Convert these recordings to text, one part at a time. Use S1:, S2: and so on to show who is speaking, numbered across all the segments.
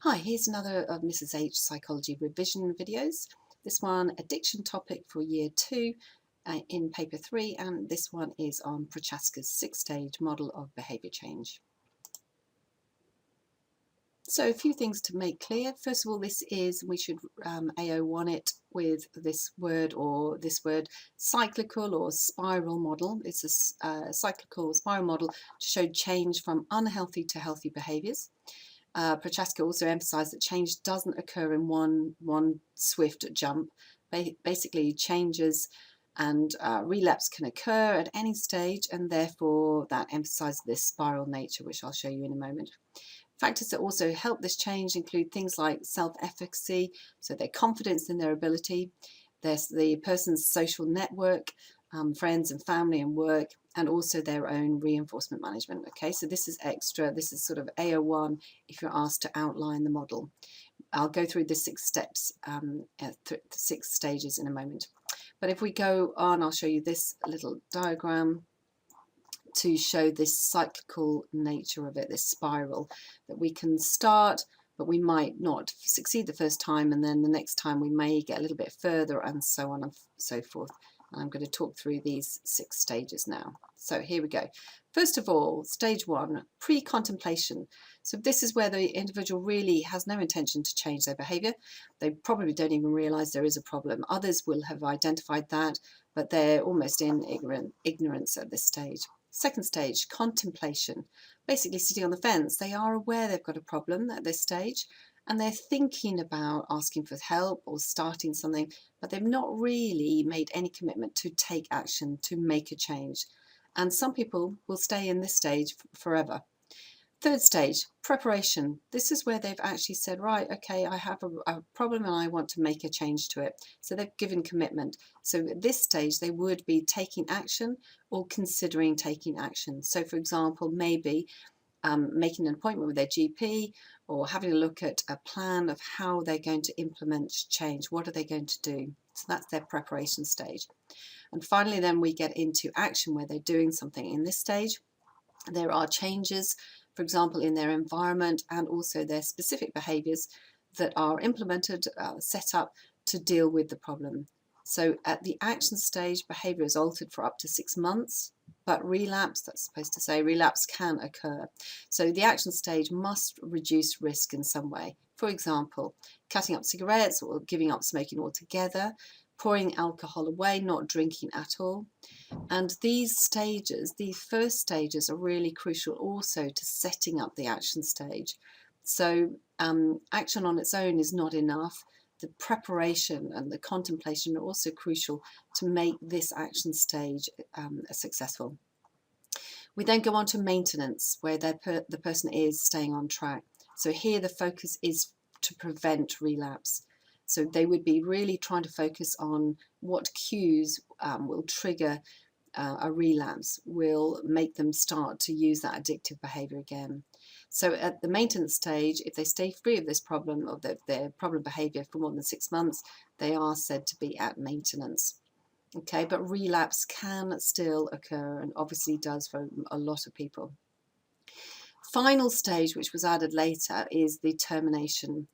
S1: Hi, here's another of Mrs. H psychology revision videos. This one, addiction topic for year 2 in paper 3, and this one is on Prochaska's 6-stage model of behaviour change. So a few things to make clear. First of all, we should AO1 it with this word cyclical or spiral model. It's a cyclical spiral model to show change from unhealthy to healthy behaviours. Prochaska also emphasised that change doesn't occur in one swift jump. Basically, changes and relapse can occur at any stage, and therefore that emphasises this spiral nature, which I'll show you in a moment. Factors that also help this change include things like self-efficacy, so their confidence in their ability, the person's social network, friends and family and work, and also their own reinforcement management. Okay, so this is extra, this is sort of AO1 if you're asked to outline the model. I'll go through the 6 steps, 6 stages in a moment. But if we go on, I'll show you this little diagram to show this cyclical nature of it, this spiral, that we can start, but we might not succeed the first time, and then the next time we may get a little bit further, and so on and so forth. I'm going to talk through these 6 stages now. So here we go. First of all, stage 1, pre-contemplation. So this is where the individual really has no intention to change their behaviour. They probably don't even realise there is a problem. Others will have identified that, but they're almost in ignorance at this stage. Second stage, contemplation. Basically sitting on the fence. They are aware they've got a problem at this stage, and they're thinking about asking for help or starting something, but they've not really made any commitment to take action, to make a change. And some people will stay in this stage forever. Third stage, preparation. This is where they've actually said, right, okay, I have a problem and I want to make a change to it. So they've given commitment. So at this stage, they would be taking action or considering taking action. So for example, maybe making an appointment with their GP, or having a look at a plan of how they're going to implement change. What are they going to do? So that's their preparation stage. And finally, then we get into action, where they're doing something. In this stage, there are changes, for example, in their environment and also their specific behaviours that are implemented, set up to deal with the problem. So at the action stage, behaviour is altered for up to 6 months, but relapse, that's supposed to say relapse, can occur. So the action stage must reduce risk in some way. For example, cutting up cigarettes or giving up smoking altogether, pouring alcohol away, not drinking at all. And these stages, these first stages, are really crucial also to setting up the action stage. So action on its own is not enough. The preparation and the contemplation are also crucial to make this action stage successful. We then go on to maintenance, where the person is staying on track. So here the focus is to prevent relapse. So they would be really trying to focus on what cues will trigger a relapse, will make them start to use that addictive behaviour again. So at the maintenance stage, if they stay free of this problem, of their problem behaviour for more than 6 months, they are said to be at maintenance. Okay, but relapse can still occur, and obviously does for a lot of people. Final stage, which was added later, is the termination.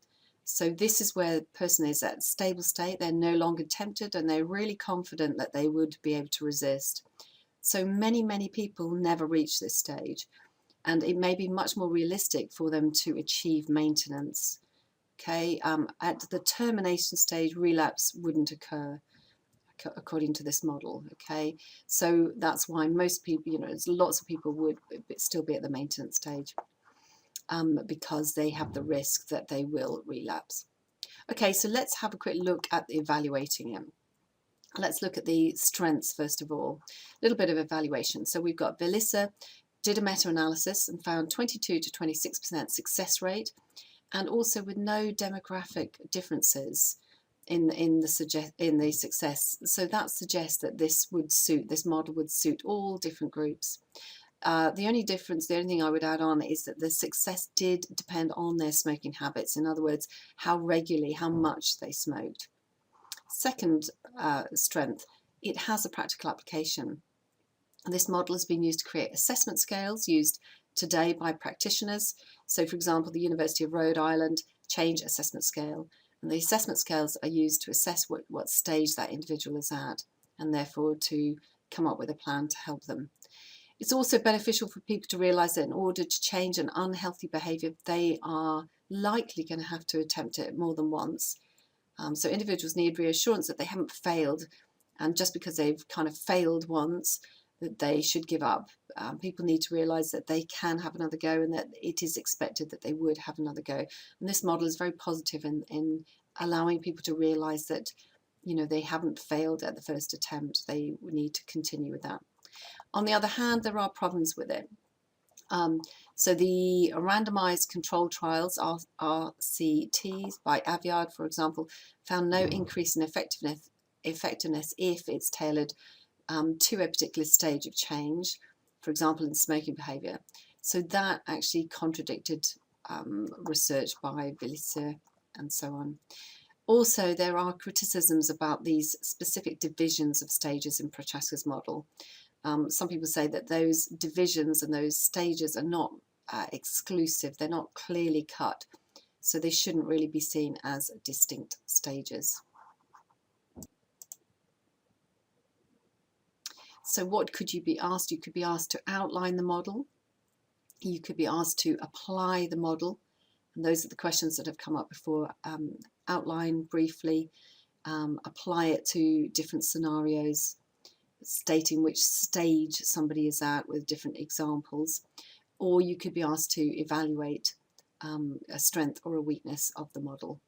S1: So this is where the person is at stable state. They're no longer tempted, and they're really confident that they would be able to resist. So many people never reach this stage, and it may be much more realistic for them to achieve maintenance. Okay, at the termination stage, relapse wouldn't occur according to this model. Okay, so that's why most people, lots of people would still be at the maintenance stage, because they have the risk that they will relapse. Okay, so let's have a quick look at evaluating them. Let's look at the strengths first of all. A little bit of evaluation. So we've got Belissa did a meta-analysis and found 22 to 26% success rate, and also with no demographic differences in the success. So that suggests that this model would suit all different groups. The only thing I would add on is that the success did depend on their smoking habits. In other words, how regularly, how much they smoked. Second strength, it has a practical application. This model has been used to create assessment scales used today by practitioners. So for example, the University of Rhode Island change assessment scale. And the assessment scales are used to assess what stage that individual is at, and therefore to come up with a plan to help them. It's also beneficial for people to realise that in order to change an unhealthy behaviour, they are likely going to have to attempt it more than once. So individuals need reassurance that they haven't failed, and just because they've kind of failed once, that they should give up. People need to realise that they can have another go, and that it is expected that they would have another go. And this model is very positive in allowing people to realise that, you know, they haven't failed at the first attempt. They need to continue with that. On the other hand, there are problems with it. So the randomized control trials, RCTs, by Aviard, for example, found no increase in effectiveness if it's tailored to a particular stage of change, for example, in smoking behaviour. So that actually contradicted research by Villiers and so on. Also, there are criticisms about these specific divisions of stages in Prochaska's model. Some people say that those divisions and those stages are not exclusive, they're not clearly cut, so they shouldn't really be seen as distinct stages. So what could you be asked? You could be asked to outline the model, you could be asked to apply the model, and those are the questions that have come up before. Outline briefly, apply it to different scenarios, stating which stage somebody is at with different examples, or you could be asked to evaluate a strength or a weakness of the model.